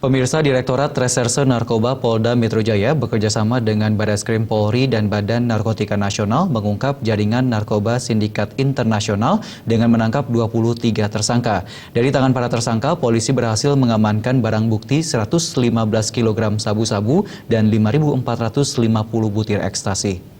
Pemirsa, Direktorat Reserse Narkoba Polda Metro Jaya bekerjasama dengan Barreskrim Polri dan Badan Narkotika Nasional mengungkap jaringan narkoba sindikat internasional dengan menangkap 23 tersangka. Dari tangan para tersangka, polisi berhasil mengamankan barang bukti 115 kg sabu-sabu dan 5.450 butir ekstasi.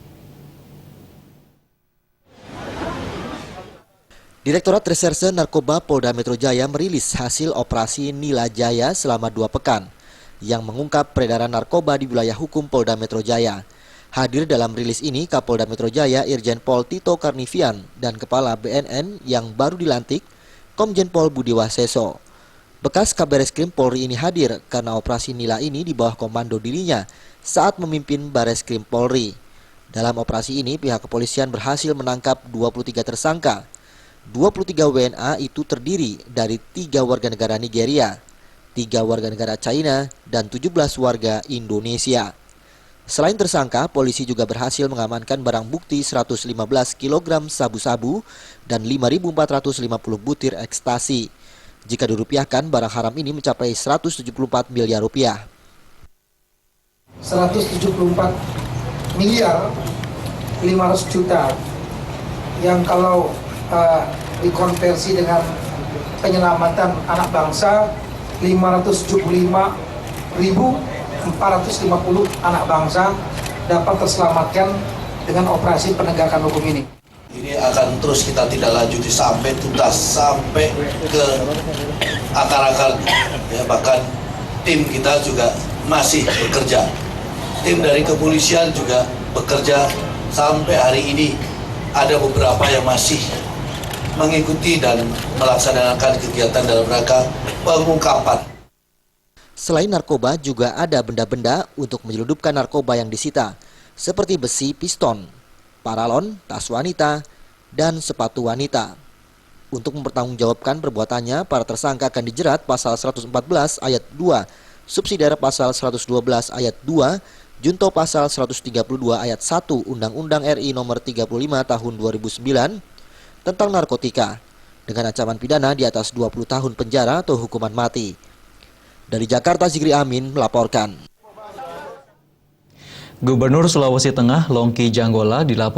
Direktorat Reserse Narkoba Polda Metro Jaya merilis hasil operasi Nila Jaya selama 2 pekan yang mengungkap peredaran narkoba di wilayah hukum Polda Metro Jaya. Hadir dalam rilis ini Kapolda Metro Jaya Irjen Pol Tito Karnivian dan Kepala BNN yang baru dilantik Komjen Pol Budi Waseso. Bekas Kabareskrim Polri ini hadir karena operasi Nila ini di bawah komando dirinya saat memimpin Barreskrim Polri. Dalam operasi ini pihak kepolisian berhasil menangkap 23 tersangka. 23 WNA itu terdiri dari 3 warga negara Nigeria, 3 warga negara China, dan 17 warga Indonesia. Selain tersangka, polisi juga berhasil mengamankan barang bukti 115 kg sabu-sabu dan 5.450 butir ekstasi. Jika dirupiahkan, barang haram ini mencapai 174 miliar rupiah. 174 miliar 500 juta yang kalau dikonversi dengan penyelamatan anak bangsa 575.450 anak bangsa dapat terselamatkan dengan operasi penegakan hukum ini. Ini akan terus kita tidak lanjuti sampai tuntas, sampai ke akar-akar, ya, bahkan tim kita juga masih bekerja. Tim dari kepolisian juga bekerja sampai hari ini. Ada beberapa yang masih mengikuti dan melaksanakan kegiatan dalam rangka pengungkapan. Selain narkoba, juga ada benda-benda untuk menyelundupkan narkoba yang disita, seperti besi piston, paralon, tas wanita, dan sepatu wanita. Untuk mempertanggungjawabkan perbuatannya, para tersangka akan dijerat pasal 114 ayat 2, subsidiar pasal 112 ayat 2, junto pasal 132 ayat 1 Undang-Undang RI nomor 35 tahun 2009 tentang narkotika, dengan ancaman pidana di atas 20 tahun penjara atau hukuman mati. Dari Jakarta, Zikri Amin melaporkan. Gubernur Sulawesi Tengah Longki Janggola dilaporkan